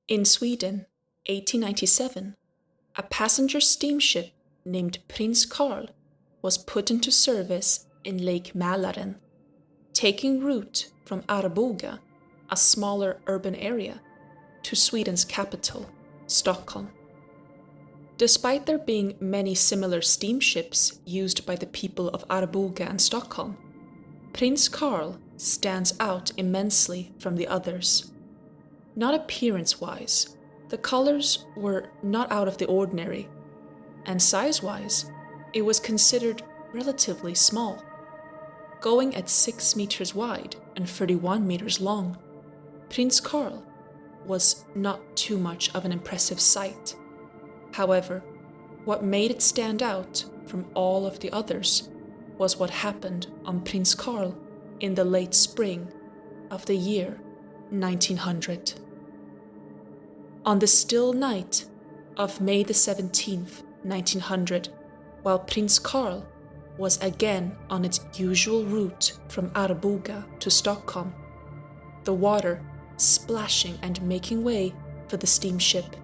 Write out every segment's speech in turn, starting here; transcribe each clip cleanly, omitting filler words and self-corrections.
In Sweden, 1897, a passenger steamship named Prins Carl was put into service in Lake Mälaren, taking route from Arboga, a smaller urban area, to Sweden's capital, Stockholm. Despite there being many similar steamships used by the people of Arboga and Stockholm, Prins Carl stands out immensely from the others. Not appearance-wise, the colors were not out of the ordinary, and size-wise, it was considered relatively small. Going at 6 meters wide and 31 meters long, Prins Carl was not too much of an impressive sight. However, what made it stand out from all of the others was what happened on Prins Carl in the late spring of the year 1900. On the still night of May the 17th, 1900, while Prins Carl was again on its usual route from Arboga to Stockholm, the water splashing and making way for the steamship,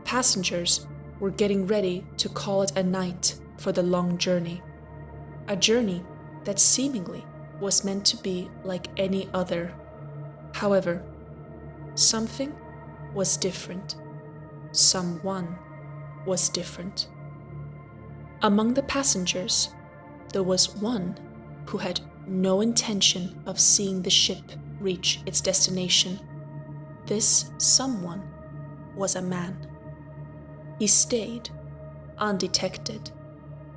passengers were getting ready to call it a night for the long journey, a journey that seemingly was meant to be like any other. However, something was different. Someone was different. Among the passengers, there was one who had no intention of seeing the ship reach its destination. This someone was a man. He stayed, undetected,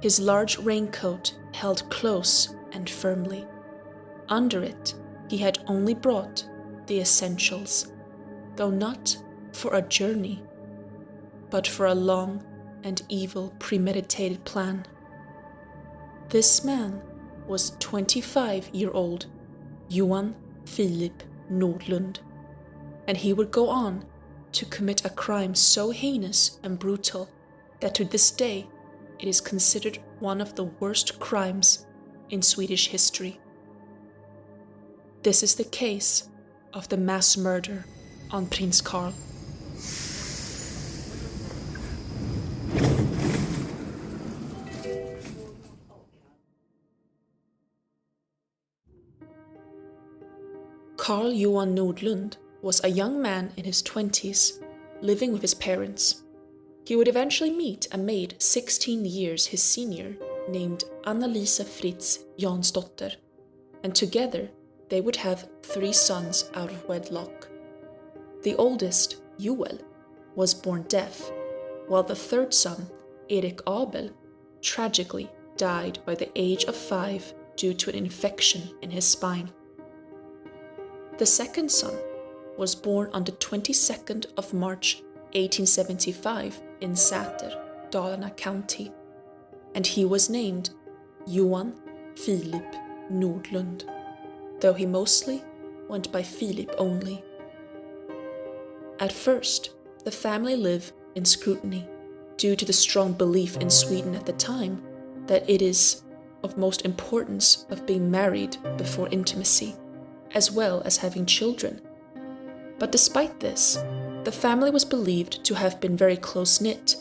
his large raincoat held close and firmly. Under it, he had only brought the essentials, though not for a journey, but for a long and evil premeditated plan. This man was 25-year-old Johan Filip Nordlund, and he would go on to commit a crime so heinous and brutal that to this day it is considered one of the worst crimes in Swedish history. This is the case of the mass murder on Prins Carl. Carl Johan Nordlund was a young man in his 20s, living with his parents. He would eventually meet a maid 16 years his senior, named Anna-Lisa Fritz Jansdotter, and together they would have 3 sons out of wedlock. The oldest, Joel, was born deaf, while the third son, Erik Abel, tragically died by the age of 5 due to an infection in his spine. The second son was born on the 22nd of March 1875 in Säter, Dalarna County, and he was named Johan Filip Nordlund, though he mostly went by Filip only. At first, the family lived in scrutiny due to the strong belief in Sweden at the time that it is of most importance of being married before intimacy, as well as having children. But despite this, the family was believed to have been very close-knit.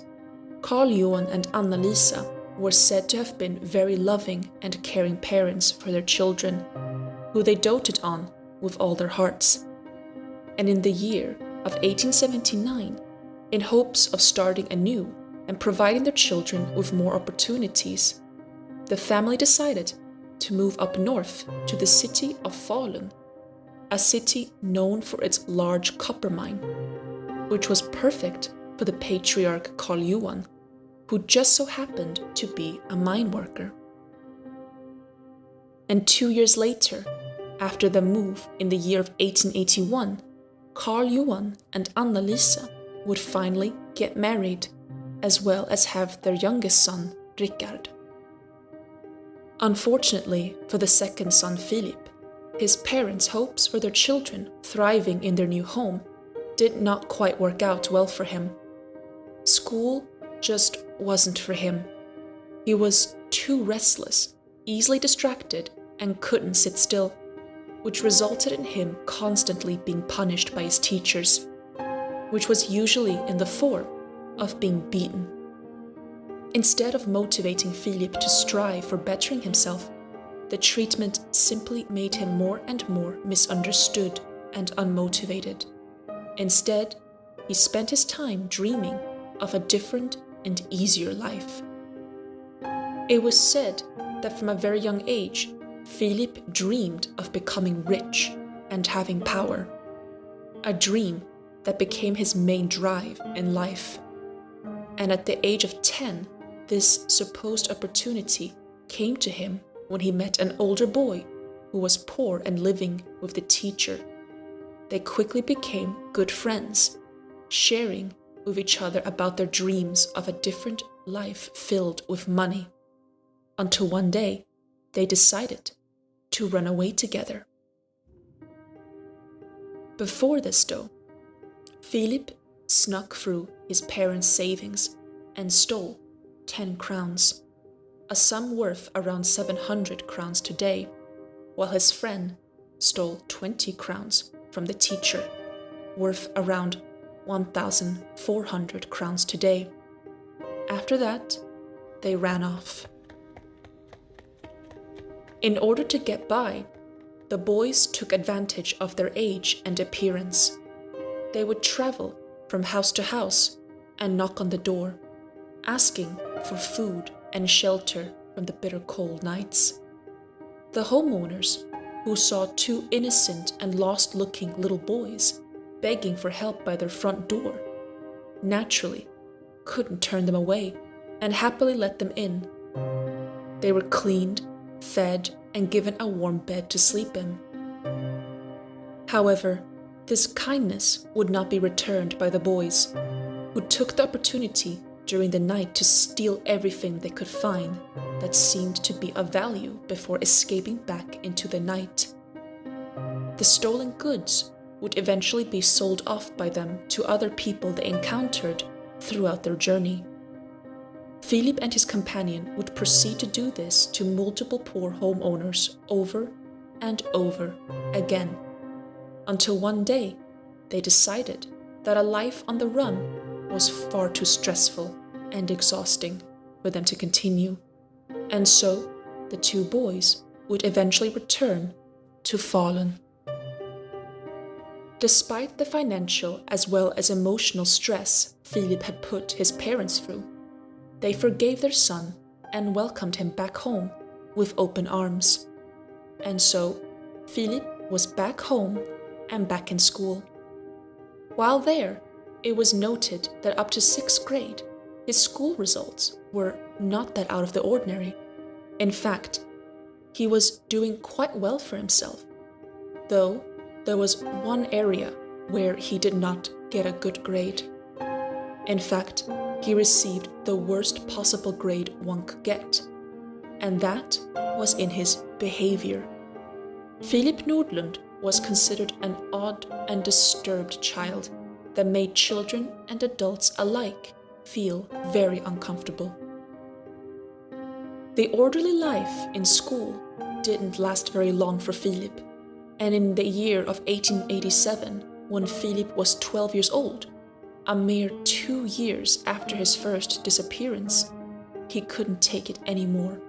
Carl Johan and Anna-Lisa were said to have been very loving and caring parents for their children, who they doted on with all their hearts. And in the year of 1879, in hopes of starting anew and providing their children with more opportunities, the family decided to move up north to the city of Falun, a city known for its large copper mine, which was perfect for the patriarch Carl Johan, who just so happened to be a mine worker. And 2 years later, after the move in the year of 1881, Carl Johan and Anna-Lisa would finally get married, as well as have their youngest son, Rickard. Unfortunately for the second son, Filip, his parents' hopes for their children thriving in their new home did not quite work out well for him. School just wasn't for him. He was too restless, easily distracted, and couldn't sit still, which resulted in him constantly being punished by his teachers. which was usually in the form of being beaten. Instead of motivating Filip to strive for bettering himself, the treatment simply made him more and more misunderstood and unmotivated. Instead, he spent his time dreaming of a different and easier life. It was said that from a very young age, Filip dreamed of becoming rich and having power, a dream that became his main drive in life. And at the age of 10, this supposed opportunity came to him when he met an older boy who was poor and living with the teacher. They quickly became good friends, sharing with each other about their dreams of a different life filled with money, until one day they decided to run away together. Before this though, Filip snuck through his parents' savings and stole 10 crowns, a sum worth around 700 crowns today, while his friend stole 20 crowns from the teacher, worth around 1,400 crowns today. After that, they ran off. In order to get by, the boys took advantage of their age and appearance. They would travel from house to house and knock on the door, asking for food and shelter from the bitter cold nights. The homeowners, who saw two innocent and lost-looking little boys begging for help by their front door, naturally couldn't turn them away and happily let them in. They were cleaned, fed, and given a warm bed to sleep in. However, this kindness would not be returned by the boys, who took the opportunity during the night to steal everything they could find that seemed to be of value before escaping back into the night. The stolen goods would eventually be sold off by them to other people they encountered throughout their journey. Filip and his companion would proceed to do this to multiple poor homeowners over and over again, until one day they decided that a life on the run was far too stressful and exhausting for them to continue, and so the two boys would eventually return to Falun. Despite the financial as well as emotional stress Filip had put his parents through, they forgave their son and welcomed him back home with open arms. And so, Filip was back home and back in school. While there, it was noted that up to 6th grade, his school results were not that out of the ordinary. In fact, he was doing quite well for himself, though there was one area where he did not get a good grade. In fact, he received the worst possible grade one could get, and that was in his behavior. Filip Nordlund was considered an odd and disturbed child that made children and adults alike feel very uncomfortable. The orderly life in school didn't last very long for Filip, and in the year of 1887, when Filip was 12 years old, a mere 2 years after his first disappearance, he couldn't take it anymore,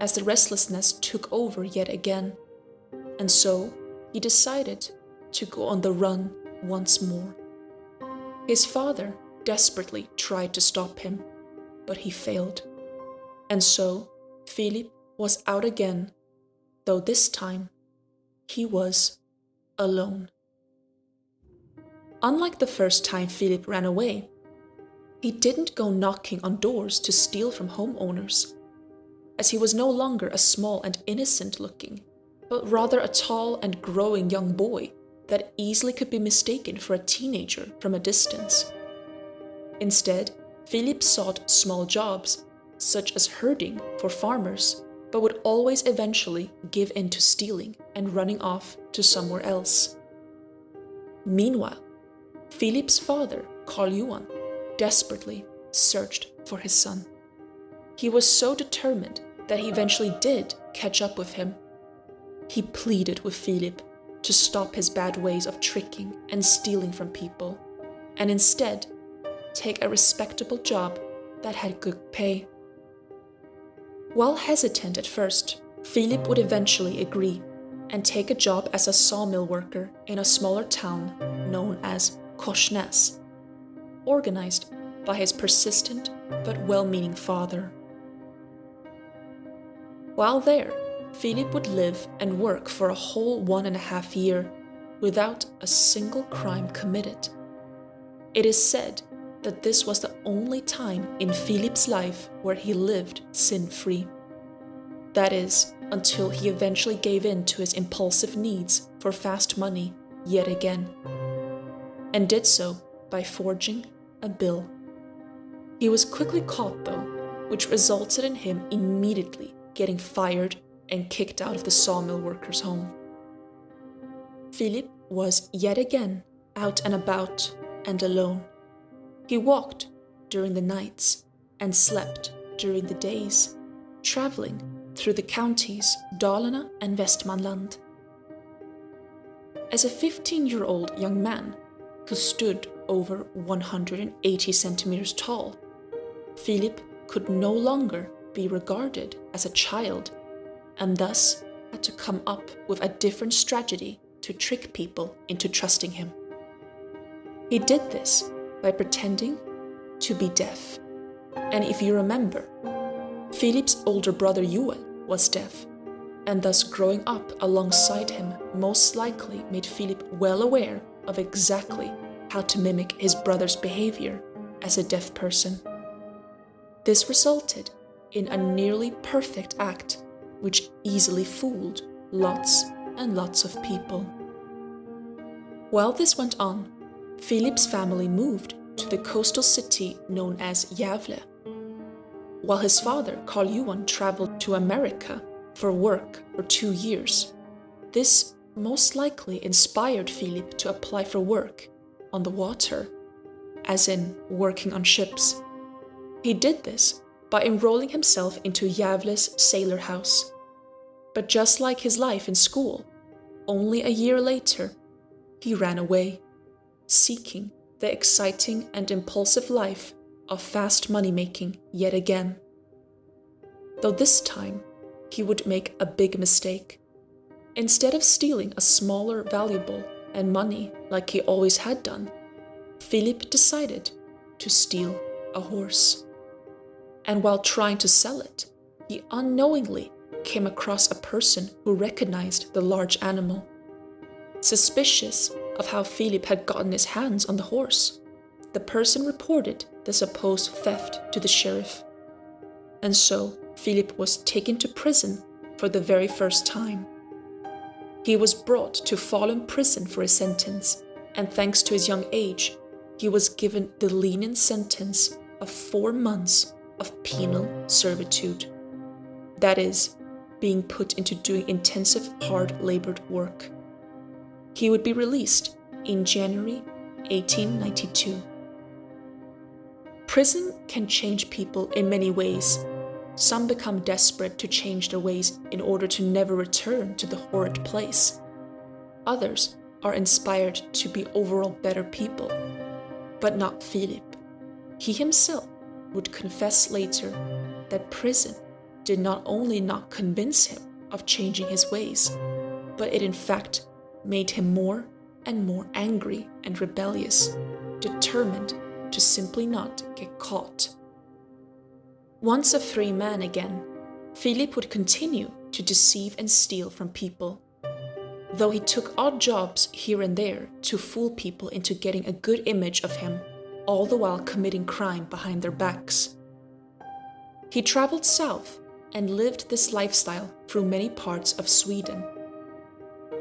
as the restlessness took over yet again, and so he decided to go on the run once more. His father desperately tried to stop him, but he failed, and so Filip was out again, though this time he was alone. Unlike the first time Filip ran away, he didn't go knocking on doors to steal from homeowners, as he was no longer a small and innocent-looking, but rather a tall and growing young boy that easily could be mistaken for a teenager from a distance. Instead, Filip sought small jobs, such as herding for farmers, but would always eventually give in to stealing and running off to somewhere else. Meanwhile, Filip's father, Carl Johan, desperately searched for his son. He was so determined that he eventually did catch up with him. He pleaded with Filip to stop his bad ways of tricking and stealing from people, and instead take a respectable job that had good pay. While hesitant at first, Filip would eventually agree and take a job as a sawmill worker in a smaller town known as Korsnäs, organized by his persistent but well-meaning father. While there, Filip would live and work for a whole 1.5 years without a single crime committed. It is said that this was the only time in Filip's life where he lived sin-free. That is, until he eventually gave in to his impulsive needs for fast money yet again, and did so by forging a bill. He was quickly caught though, which resulted in him immediately getting fired and kicked out of the sawmill worker's home. Filip was yet again out and about and alone. He walked during the nights and slept during the days, traveling through the counties Dalarna and Västmanland. As a 15-year-old young man who stood over 180 centimeters tall, Filip could no longer be regarded as a child, and thus had to come up with a different strategy to trick people into trusting him. He did this by pretending to be deaf. And if you remember, Filip's older brother Joel was deaf, and thus growing up alongside him most likely made Filip well aware of exactly how to mimic his brother's behavior as a deaf person. This resulted in a nearly perfect act which easily fooled lots and lots of people. While this went on, Filip's family moved to the coastal city known as Gävle, while his father, Carl Johan, traveled to America for work for 2 years. This most likely inspired Filip to apply for work on the water, as in working on ships. He did this by enrolling himself into Gävle's sailor house. But just like his life in school, only a year later, he ran away, seeking the exciting and impulsive life of fast money-making yet again. Though this time, he would make a big mistake. Instead of stealing a smaller valuable and money like he always had done, Filip decided to steal a horse. And while trying to sell it, he unknowingly came across a person who recognized the large animal. Suspicious of how Filip had gotten his hands on the horse, the person reported the supposed theft to the sheriff. And so Filip was taken to prison for the very first time. He was brought to Falun prison for his sentence, and thanks to his young age, he was given the lenient sentence of 4 months of penal servitude. That is, being put into doing intensive, hard-labored work. He would be released in January 1892. Prison can change people in many ways. Some become desperate to change their ways in order to never return to the horrid place. Others are inspired to be overall better people. But not Filip. He himself would confess later that prison did not only not convince him of changing his ways, but it in fact made him more and more angry and rebellious, determined to simply not get caught. Once a free man again, Filip would continue to deceive and steal from people, though he took odd jobs here and there to fool people into getting a good image of him, all the while committing crime behind their backs. He traveled south and lived this lifestyle through many parts of Sweden,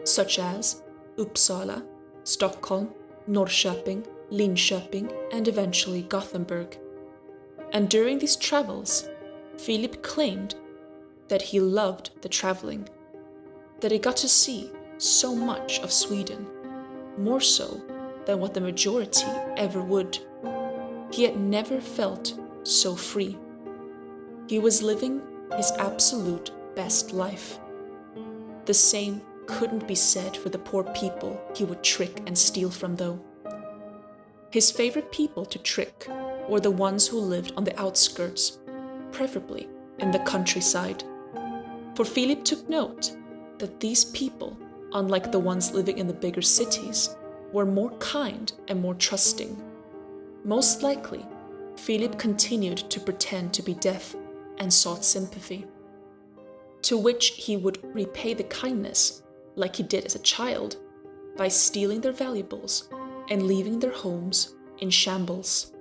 such as Uppsala, Stockholm, Norrköping, Linköping, and eventually Gothenburg. And during these travels, Filip claimed that he loved the traveling, that he got to see so much of Sweden, more so than what the majority ever would. He had never felt so free. He was living his absolute best life. The same couldn't be said for the poor people he would trick and steal from, though. His favorite people to trick were the ones who lived on the outskirts, preferably in the countryside. For Filip took note that these people, unlike the ones living in the bigger cities, were more kind and more trusting. Most likely, Filip continued to pretend to be deaf and sought sympathy, to which he would repay the kindness, like he did as a child, by stealing their valuables and leaving their homes in shambles.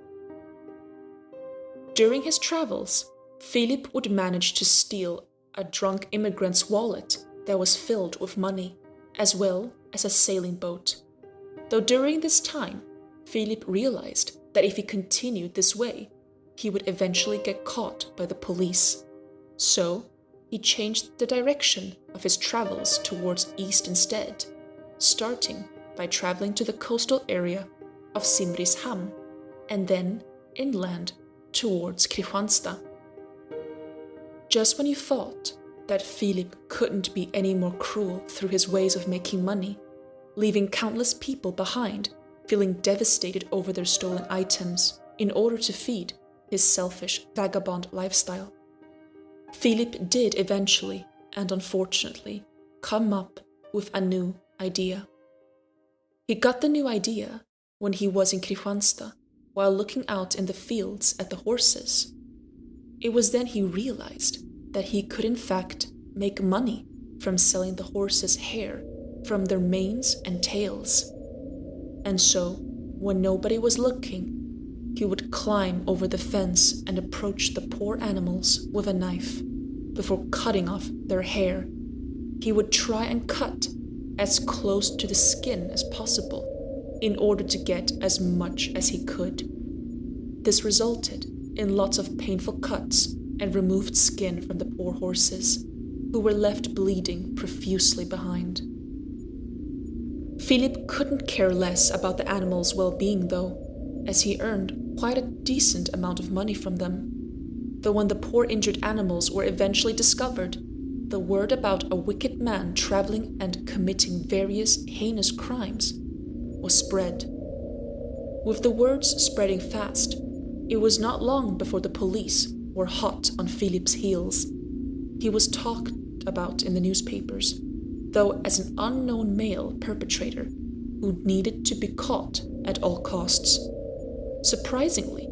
During his travels, Filip would manage to steal a drunk immigrant's wallet that was filled with money, as well as a sailing boat. Though during this time, Filip realized that if he continued this way, he would eventually get caught by the police. So, he changed the direction of his travels towards east instead, starting by traveling to the coastal area of Simrishamn and then inland towards Kristianstad. Just when you thought that Filip couldn't be any more cruel through his ways of making money, leaving countless people behind, feeling devastated over their stolen items in order to feed his selfish vagabond lifestyle, Filip did eventually, and unfortunately, come up with a new idea. He got the new idea when he was in Kristianstad while looking out in the fields at the horses. It was then he realized that he could in fact make money from selling the horses' hair from their manes and tails. And so, when nobody was looking, he would climb over the fence and approach the poor animals with a knife. Before cutting off their hair, he would try and cut as close to the skin as possible in order to get as much as he could. This resulted in lots of painful cuts and removed skin from the poor horses, who were left bleeding profusely behind. Filip couldn't care less about the animals' well-being though, as he earned quite a decent amount of money from them. Though when the poor injured animals were eventually discovered, the word about a wicked man traveling and committing various heinous crimes was spread. With the words spreading fast, it was not long before the police were hot on Filip's heels. He was talked about in the newspapers, though as an unknown male perpetrator who needed to be caught at all costs. Surprisingly,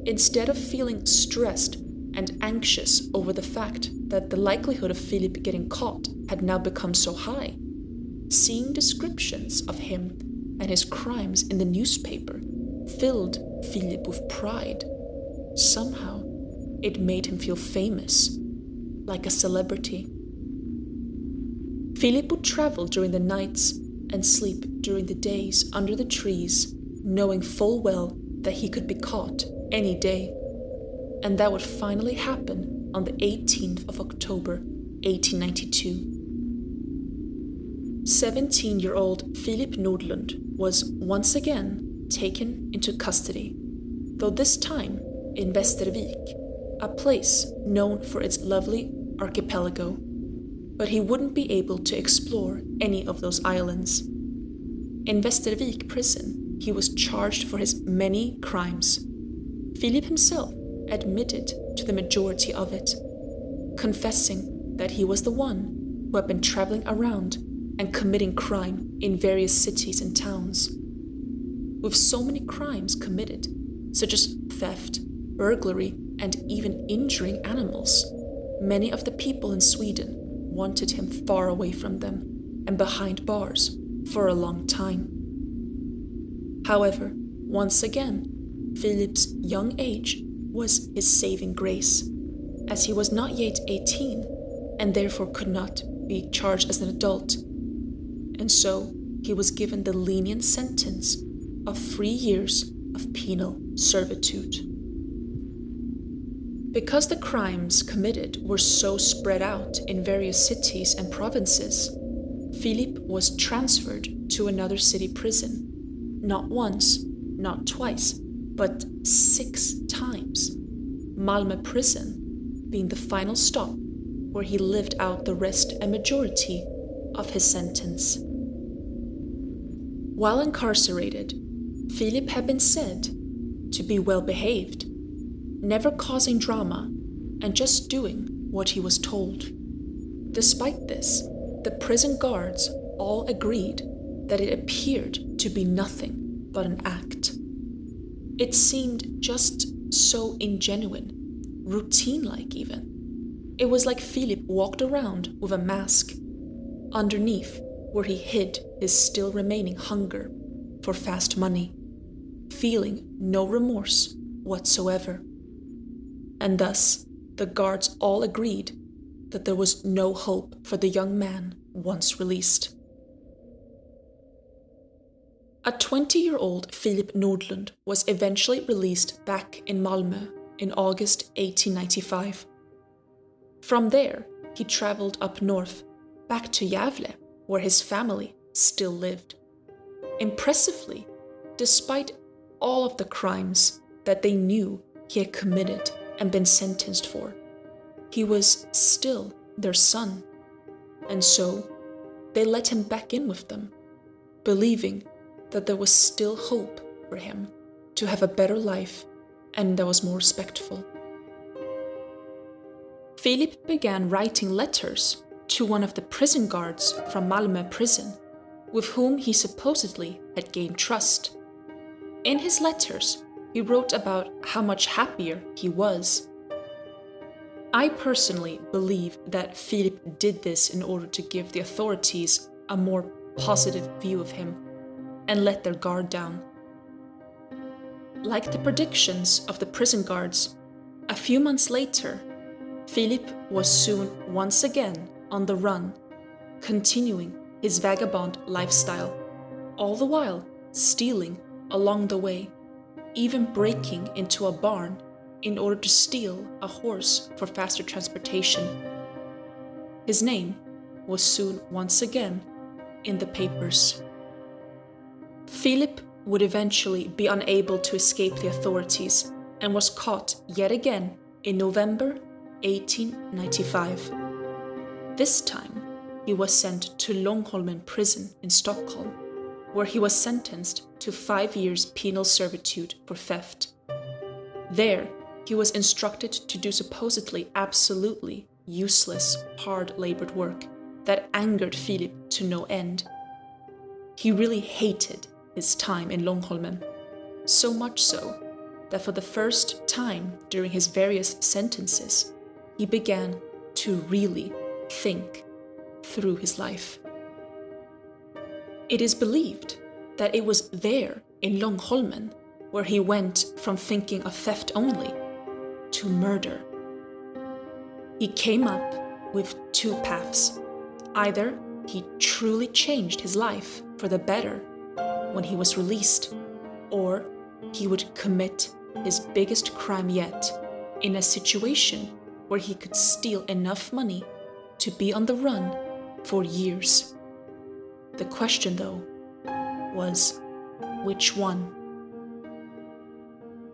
instead of feeling stressed and anxious over the fact that the likelihood of Filip getting caught had now become so high, seeing descriptions of him and his crimes in the newspaper filled Filip with pride. Somehow, it made him feel famous, like a celebrity. Filip would travel during the nights and sleep during the days under the trees, knowing full well that he could be caught any day. And that would finally happen on the 18th of October, 1892. 17-year-old Filip Nordlund was once again taken into custody, though this time in Västervik, a place known for its lovely archipelago, but he wouldn't be able to explore any of those islands. In Västervik prison, he was charged for his many crimes. Filip himself admitted to the majority of it, confessing that he was the one who had been traveling around and committing crime in various cities and towns. With so many crimes committed, such as theft, burglary, and even injuring animals, many of the people in Sweden wanted him far away from them and behind bars for a long time. However, once again, Filip's young age was his saving grace, as he was not yet 18 and therefore could not be charged as an adult, and so he was given the lenient sentence of 3 years of penal servitude. Because the crimes committed were so spread out in various cities and provinces, Filip was transferred to another city prison, not once, not twice, but 6 times, Malmö prison being the final stop where he lived out the rest and majority of his sentence. While incarcerated, Filip had been said to be well behaved, never causing drama, and just doing what he was told. Despite this, the prison guards all agreed that it appeared to be nothing but an act. It seemed just so ingenuine, routine-like even. It was like Filip walked around with a mask, underneath where he hid his still remaining hunger for fast money, feeling no remorse whatsoever. And thus, the guards all agreed that there was no hope for the young man once released. A 20-year-old Filip Nordlund was eventually released back in Malmö in August 1895. From there, he traveled up north, back to Gävle, where his family still lived. Impressively, despite all of the crimes that they knew he had committed and been sentenced for, he was still their son, and so they let him back in with them, believing that there was still hope for him to have a better life and that was more respectful. Filip began writing letters to one of the prison guards from Malmö prison, with whom he supposedly had gained trust. In his letters, he wrote about how much happier he was. I personally believe that Filip did this in order to give the authorities a more positive view of him and let their guard down. Like the predictions of the prison guards, a few months later, Filip was soon once again on the run, continuing his vagabond lifestyle, all the while stealing along the way, even breaking into a barn in order to steal a horse for faster transportation. His name was soon once again in the papers. Filip would eventually be unable to escape the authorities and was caught yet again in November 1895. This time, he was sent to Långholmen prison in Stockholm, where he was sentenced to 5 years penal servitude for theft. There, he was instructed to do supposedly absolutely useless, hard-labored work that angered Filip to no end. He really hated his time in Långholmen, so much so that for the first time during his various sentences, he began to really think through his life. It is believed that it was there in Långholmen where he went from thinking of theft only to murder. He came up with two paths. Either he truly changed his life for the better when he was released, or he would commit his biggest crime yet in a situation where he could steal enough money to be on the run for years. The question, though, was which one?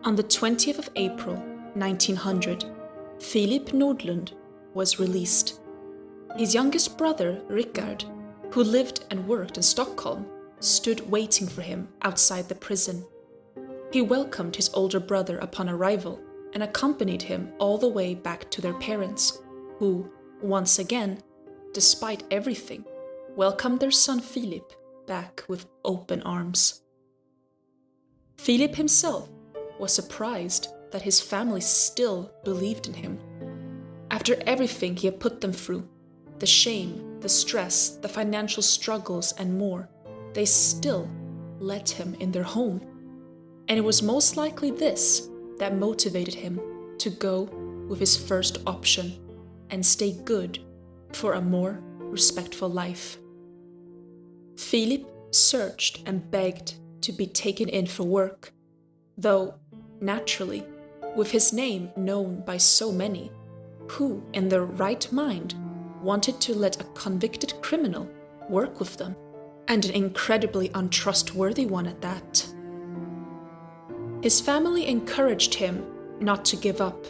On the 20th of April, 1900, Filip Nordlund was released. His youngest brother, Rickard, who lived and worked in Stockholm, stood waiting for him outside the prison. He welcomed his older brother upon arrival and accompanied him all the way back to their parents, who, once again, despite everything, welcomed their son Filip back with open arms. Filip himself was surprised that his family still believed in him. After everything he had put them through, the shame, the stress, the financial struggles, and more, they still let him in their home. And it was most likely this that motivated him to go with his first option and stay good for a more respectful life. Filip searched and begged to be taken in for work, though, naturally, with his name known by so many, who in their right mind wanted to let a convicted criminal work with them, and an incredibly untrustworthy one at that. His family encouraged him not to give up,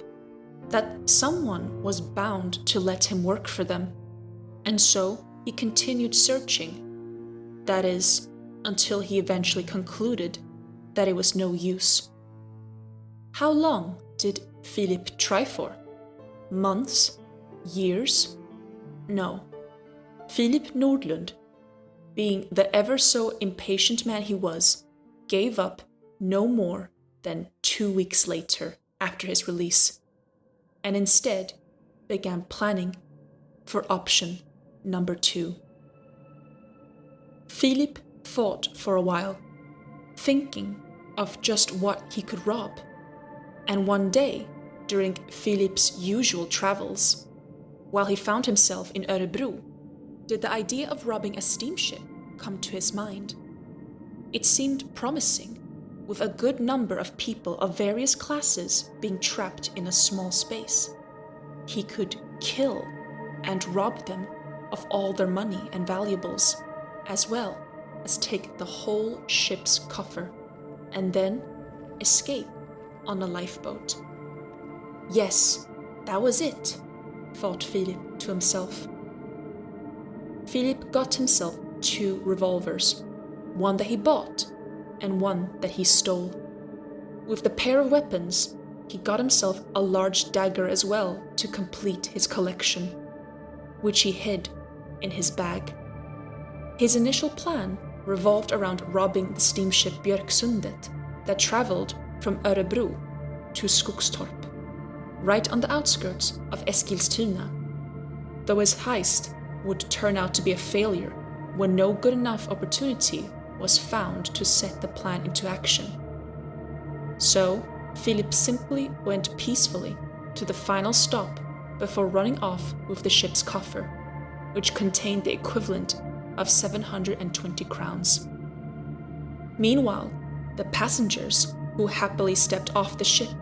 that someone was bound to let him work for them, and so he continued searching. That is, until he eventually concluded that it was no use. How long did Filip try for? Months? Years? No. Filip Nordlund, being the ever so impatient man he was, gave up no more than 2 weeks later after his release, and instead began planning for option number 2. Filip thought for a while, thinking of just what he could rob, and one day, during Filip's usual travels, while he found himself in Örebro, did the idea of robbing a steamship come to his mind. It seemed promising, with a good number of people of various classes being trapped in a small space. He could kill and rob them of all their money and valuables, as well as take the whole ship's coffer, and then escape on a lifeboat. Yes, that was it, thought Filip to himself. Filip got himself 2 revolvers, one that he bought and one that he stole. With the pair of weapons, he got himself a large dagger as well to complete his collection, which he hid in his bag. His initial plan revolved around robbing the steamship Björksundet that traveled from Örebro to Skogstorp, right on the outskirts of Eskilstuna, though his heist would turn out to be a failure when no good enough opportunity was found to set the plan into action. So, Filip simply went peacefully to the final stop before running off with the ship's coffer, which contained the equivalent of 720 crowns. Meanwhile, the passengers who happily stepped off the ship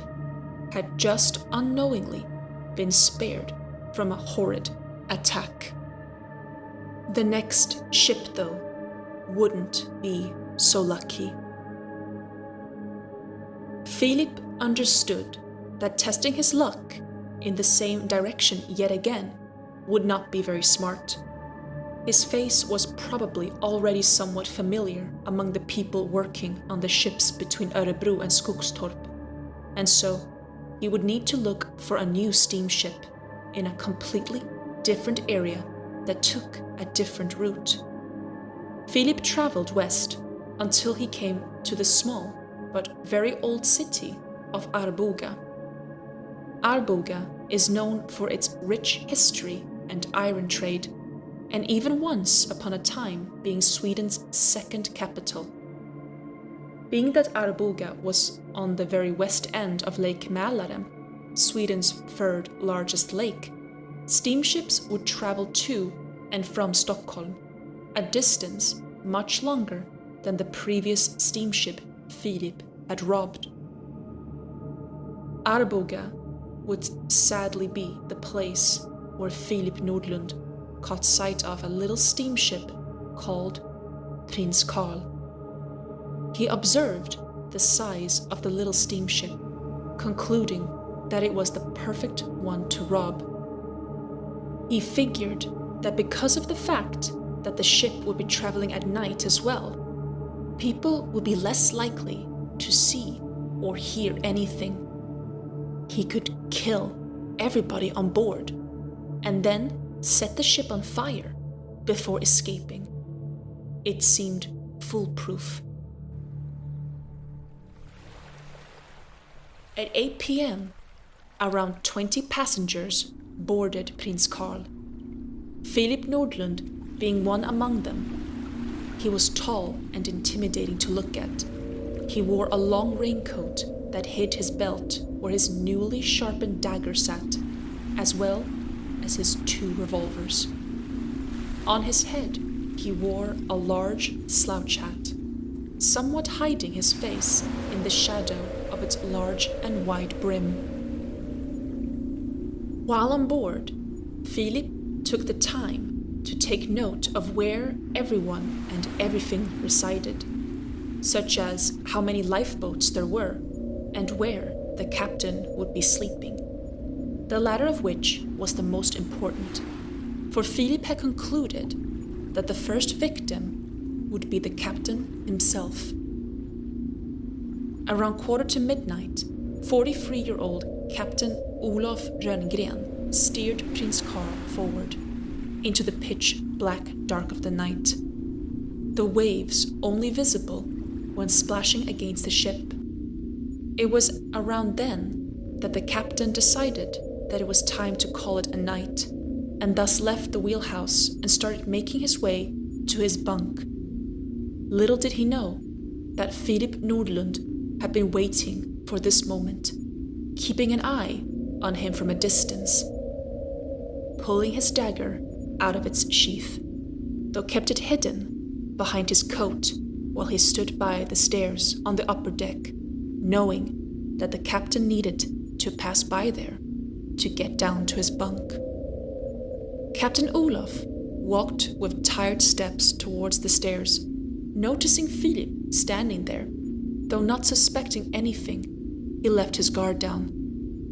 had just unknowingly been spared from a horrid attack. The next ship, though, wouldn't be so lucky. Filip understood that testing his luck in the same direction yet again would not be very smart. His face was probably already somewhat familiar among the people working on the ships between Örebro and Skogstorp, and so he would need to look for a new steamship in a completely different area that took a different route. Filip traveled west until he came to the small but very old city of Arboga. Arboga is known for its rich history and iron trade, and even once upon a time being Sweden's second capital. Being that Arboga was on the very west end of Lake Mälaren, Sweden's 3rd largest lake, steamships would travel to and from Stockholm, a distance much longer than the previous steamship Filip had robbed. Arboga would sadly be the place where Filip Nordlund caught sight of a little steamship called Prins Carl. He observed the size of the little steamship, concluding that it was the perfect one to rob. He figured that because of the fact that the ship would be traveling at night as well, people would be less likely to see or hear anything. He could kill everybody on board and then set the ship on fire before escaping. It seemed foolproof. At 8 p.m., around 20 passengers boarded Prins Carl, Filip Nordlund being one among them. He was tall and intimidating to look at. He wore a long raincoat that hid his belt where his newly sharpened dagger sat, as well as his 2 revolvers. On his head, he wore a large slouch hat, somewhat hiding his face in the shadow of its large and wide brim. While on board, Filip took the time to take note of where everyone and everything resided, such as how many lifeboats there were and where the captain would be sleeping, the latter of which was the most important, for Filip had concluded that the first victim would be the captain himself. Around 1:45, 43-year-old Captain Olof Rönngren steered Prins Carl forward into the pitch-black dark of the night, the waves only visible when splashing against the ship. It was around then that the captain decided that it was time to call it a night, and thus left the wheelhouse and started making his way to his bunk. Little did he know that Filip Nordlund had been waiting for this moment, keeping an eye on him from a distance. Pulling his dagger out of its sheath, though kept it hidden behind his coat while he stood by the stairs on the upper deck, knowing that the captain needed to pass by there to get down to his bunk. Captain Olof walked with tired steps towards the stairs, noticing Filip standing there. Though not suspecting anything, he left his guard down,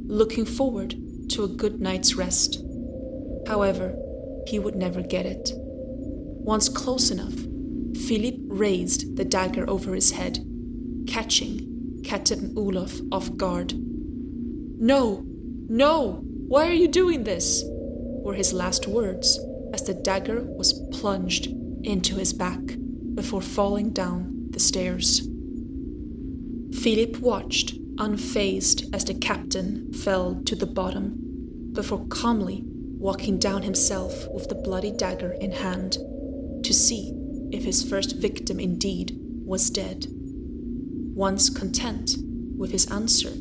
looking forward to a good night's rest. However, he would never get it. Once close enough, Filip raised the dagger over his head, catching Captain Olof off guard. "No! No! Why are you doing this?" were his last words as the dagger was plunged into his back before falling down the stairs. Filip watched, unfazed, as the captain fell to the bottom, before calmly walking down himself with the bloody dagger in hand, to see if his first victim indeed was dead. Once content with his answer,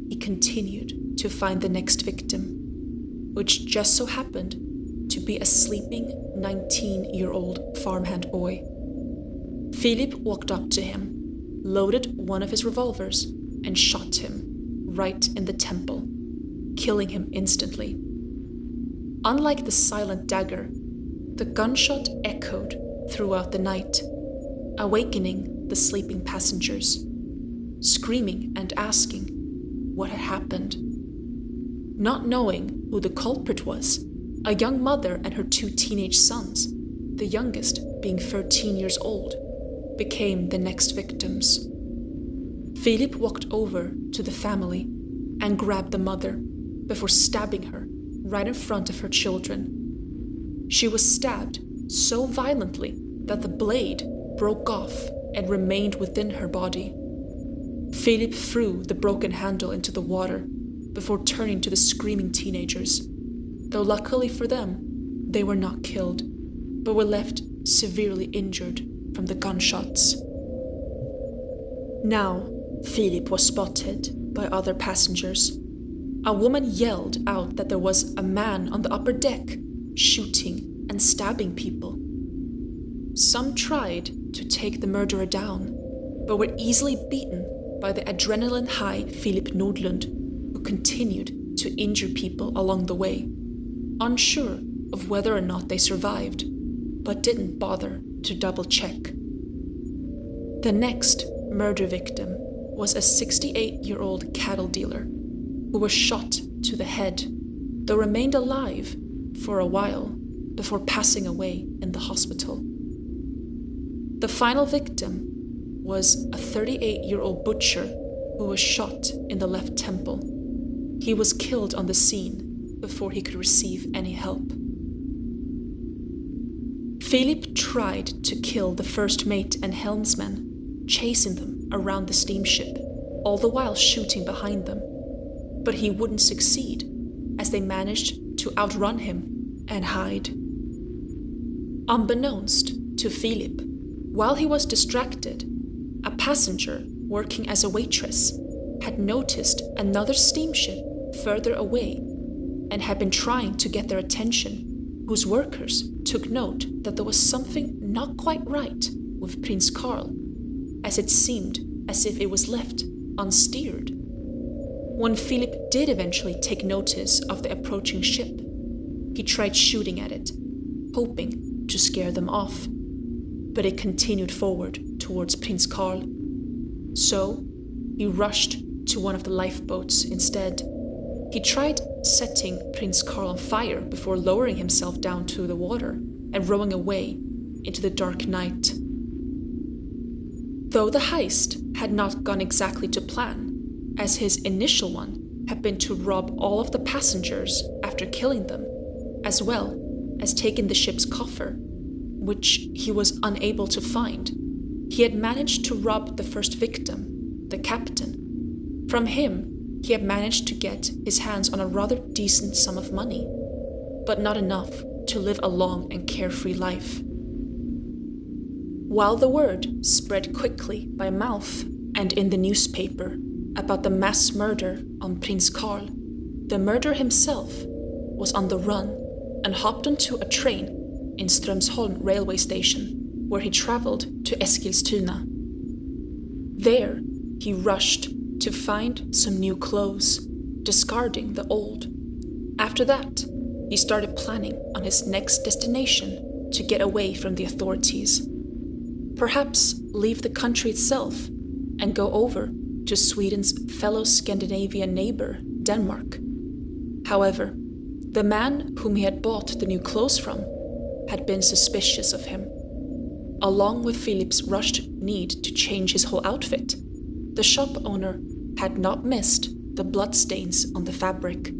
he continued to find the next victim, which just so happened to be a sleeping 19-year-old farmhand boy. Filip walked up to him, loaded one of his revolvers, and shot him right in the temple, killing him instantly. Unlike the silent dagger, the gunshot echoed throughout the night, awakening the sleeping passengers, screaming and asking what had happened. Not knowing who the culprit was, a young mother and her 2 teenage sons, the youngest being 13 years old, became the next victims. Filip walked over to the family and grabbed the mother before stabbing her right in front of her children. She was stabbed so violently that the blade broke off and remained within her body. Filip threw the broken handle into the water before turning to the screaming teenagers, though luckily for them, they were not killed, but were left severely injured from the gunshots. Now, Filip was spotted by other passengers. A woman yelled out that there was a man on the upper deck shooting and stabbing people. Some tried to take the murderer down, but were easily beaten by the adrenaline-high Filip Nordlund, who continued to injure people along the way, unsure of whether or not they survived, but didn't bother to double-check. The next murder victim was a 68-year-old cattle dealer who was shot to the head, though remained alive for a while before passing away in the hospital. The final victim was a 38-year-old butcher who was shot in the left temple. He was killed on the scene before he could receive any help. Filip tried to kill the first mate and helmsman, chasing them around the steamship, all the while shooting behind them. But he wouldn't succeed, as they managed to outrun him and hide. Unbeknownst to Filip, while he was distracted, a passenger working as a waitress had noticed another steamship further away and had been trying to get their attention, whose workers took note that there was something not quite right with Prins Carl, as it seemed as if it was left unsteered. When Filip did eventually take notice of the approaching ship, he tried shooting at it, hoping to scare them off, but it continued forward towards Prins Carl. So, he rushed to one of the lifeboats instead. He tried setting Prins Carl on fire before lowering himself down to the water and rowing away into the dark night. Though the heist had not gone exactly to plan, as his initial one had been to rob all of the passengers after killing them, as well as taking the ship's coffer, which he was unable to find, he had managed to rob the first victim, the captain. From him, he had managed to get his hands on a rather decent sum of money, but not enough to live a long and carefree life. While the word spread quickly by mouth and in the newspaper about the mass murder on Prins Carl, the murderer himself was on the run and hopped onto a train in Strömsholm railway station, where he traveled to Eskilstuna. There, he rushed to find some new clothes, discarding the old. After that, he started planning on his next destination to get away from the authorities. Perhaps leave the country itself and go over to Sweden's fellow Scandinavian neighbor, Denmark. However, the man whom he had bought the new clothes from had been suspicious of him. Along with Filip's rushed need to change his whole outfit, the shop owner had not missed the bloodstains on the fabric.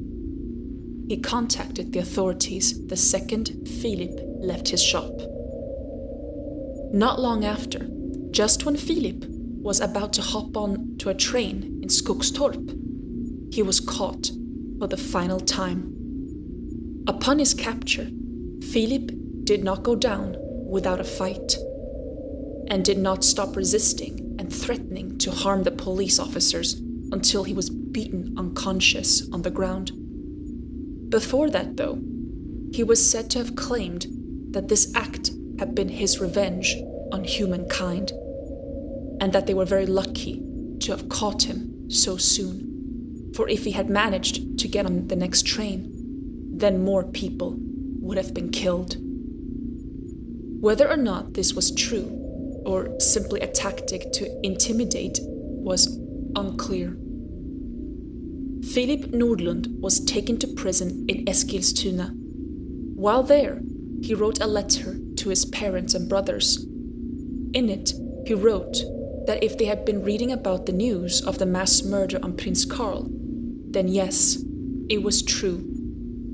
He contacted the authorities the second Filip left his shop. Not long after, just when Filip was about to hop on to a train in Skogstorp, he was caught for the final time. Upon his capture, Filip did not go down without a fight, and did not stop resisting and threatening to harm the police officers until he was beaten unconscious on the ground. Before that, though, he was said to have claimed that this act had been his revenge on humankind, and that they were very lucky to have caught him so soon, for if he had managed to get on the next train, then more people would have been killed. Whether or not this was true, or simply a tactic to intimidate, was unclear. Filip Nordlund was taken to prison in Eskilstuna. While there, he wrote a letter to his parents and brothers. In it, he wrote that if they had been reading about the news of the mass murder on Prins Carl, then yes, it was true,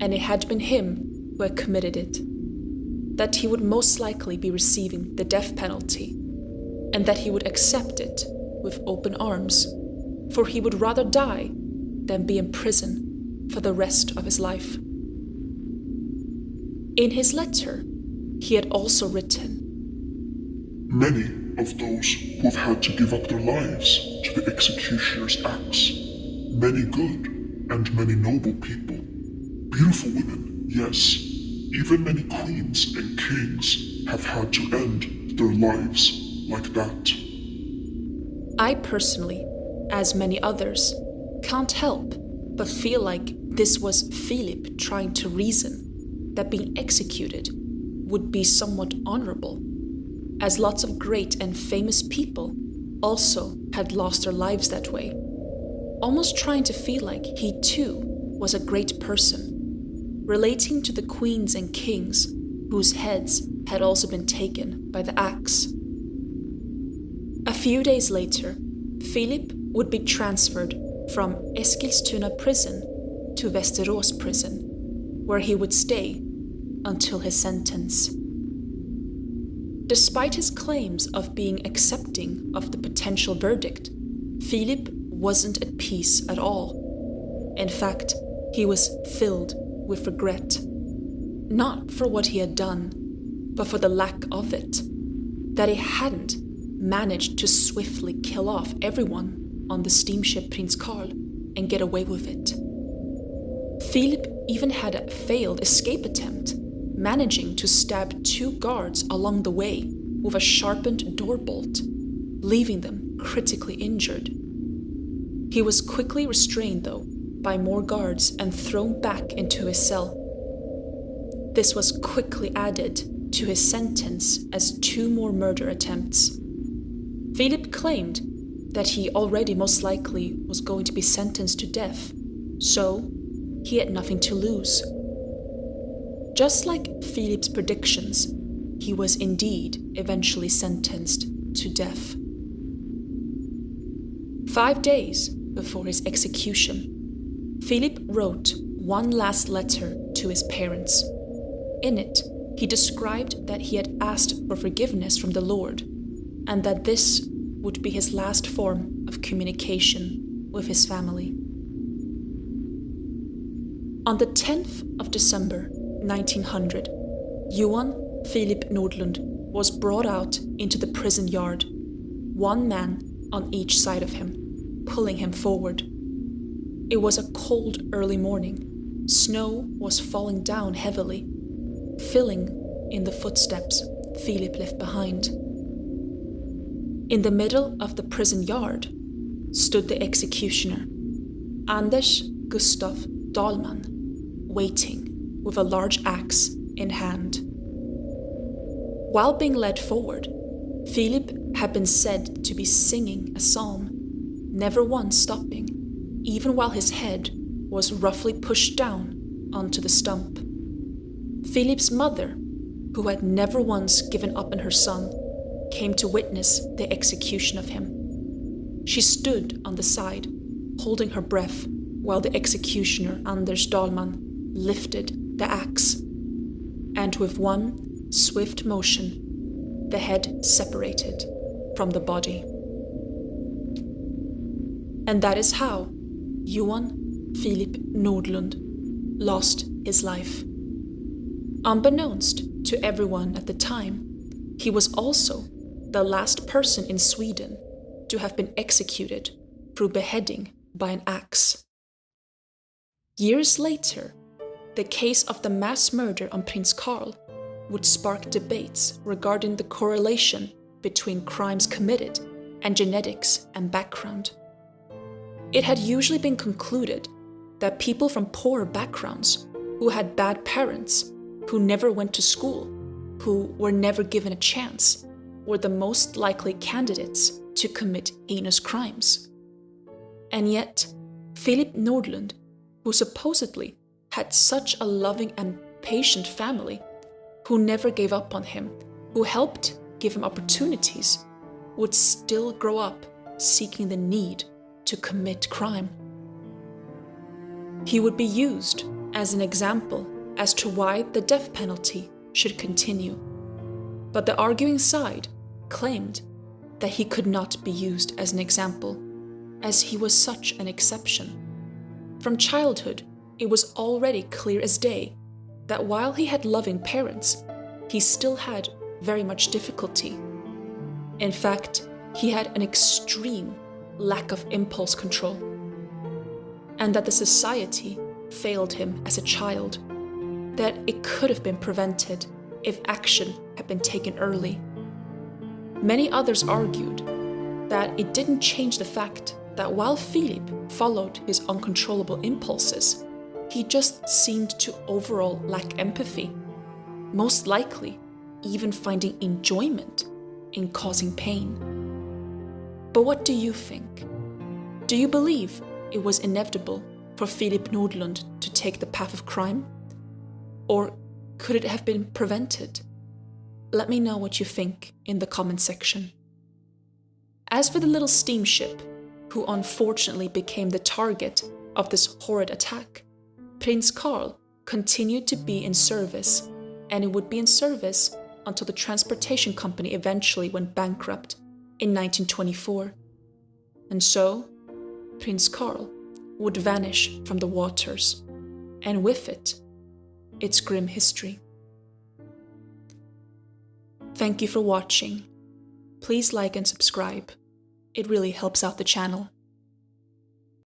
and it had been him who had committed it. That he would most likely be receiving the death penalty, and that he would accept it with open arms, for he would rather die than be in prison for the rest of his life. In his letter, he had also written, "Many of those who have had to give up their lives to the executioner's axe, many good and many noble people, beautiful women, yes, even many queens and kings have had to end their lives like that." I personally, as many others, can't help but feel like this was Filip trying to reason that being executed would be somewhat honorable, as lots of great and famous people also had lost their lives that way, almost trying to feel like he too was a great person, relating to the queens and kings whose heads had also been taken by the axe. A few days later, Filip would be transferred from Eskilstuna prison to Västerås prison, where he would stay until his sentence. Despite his claims of being accepting of the potential verdict, Filip wasn't at peace at all. In fact, he was filled with regret, not for what he had done, but for the lack of it, that he hadn't managed to swiftly kill off everyone on the steamship Prins Carl and get away with it. Filip even had a failed escape attempt, managing to stab 2 guards along the way with a sharpened door bolt, leaving them critically injured. He was quickly restrained, though, by more guards and thrown back into his cell. This was quickly added to his sentence as 2 more murder attempts. Filip claimed that he already most likely was going to be sentenced to death, so he had nothing to lose. Just like Filip's predictions, he was indeed eventually sentenced to death. 5 days before his execution, Filip wrote one last letter to his parents. In it, he described that he had asked for forgiveness from the Lord, and that this would be his last form of communication with his family. On the 10th of December 1900, Johan Filip Nordlund was brought out into the prison yard, one man on each side of him, pulling him forward. It was a cold early morning. Snow was falling down heavily, filling in the footsteps Filip left behind. In the middle of the prison yard stood the executioner, Anders Gustav Dahlman, waiting with a large axe in hand. While being led forward, Filip had been said to be singing a psalm, never once stopping, even while his head was roughly pushed down onto the stump. Filip's mother, who had never once given up on her son, came to witness the execution of him. She stood on the side, holding her breath, while the executioner Anders Dahlman lifted the axe, and with one swift motion, the head separated from the body. And that is how Johan Filip Nordlund lost his life. Unbeknownst to everyone at the time, he was also the last person in Sweden to have been executed through beheading by an axe. Years later, the case of the mass murder on Prins Carl would spark debates regarding the correlation between crimes committed and genetics and background. It had usually been concluded that people from poorer backgrounds, who had bad parents, who never went to school, who were never given a chance, were the most likely candidates to commit heinous crimes. And yet, Filip Nordlund, who supposedly had such a loving and patient family, who never gave up on him, who helped give him opportunities, would still grow up seeking the need to commit crime. He would be used as an example as to why the death penalty should continue. But the arguing side claimed that he could not be used as an example, as he was such an exception. From childhood, it was already clear as day that while he had loving parents, he still had very much difficulty. In fact, he had an extreme lack of impulse control, and that the society failed him as a child, that it could have been prevented if action had been taken early. Many others argued that it didn't change the fact that while Filip followed his uncontrollable impulses, he just seemed to overall lack empathy, most likely even finding enjoyment in causing pain. But what do you think? Do you believe it was inevitable for Filip Nordlund to take the path of crime? Or could it have been prevented? Let me know what you think in the comment section. As for the little steamship, who unfortunately became the target of this horrid attack, Prins Carl continued to be in service, and it would be in service until the transportation company eventually went bankrupt in 1924. And so, Prins Carl would vanish from the waters, and with it, its grim history. Thank you for watching. Please like and subscribe. It really helps out the channel.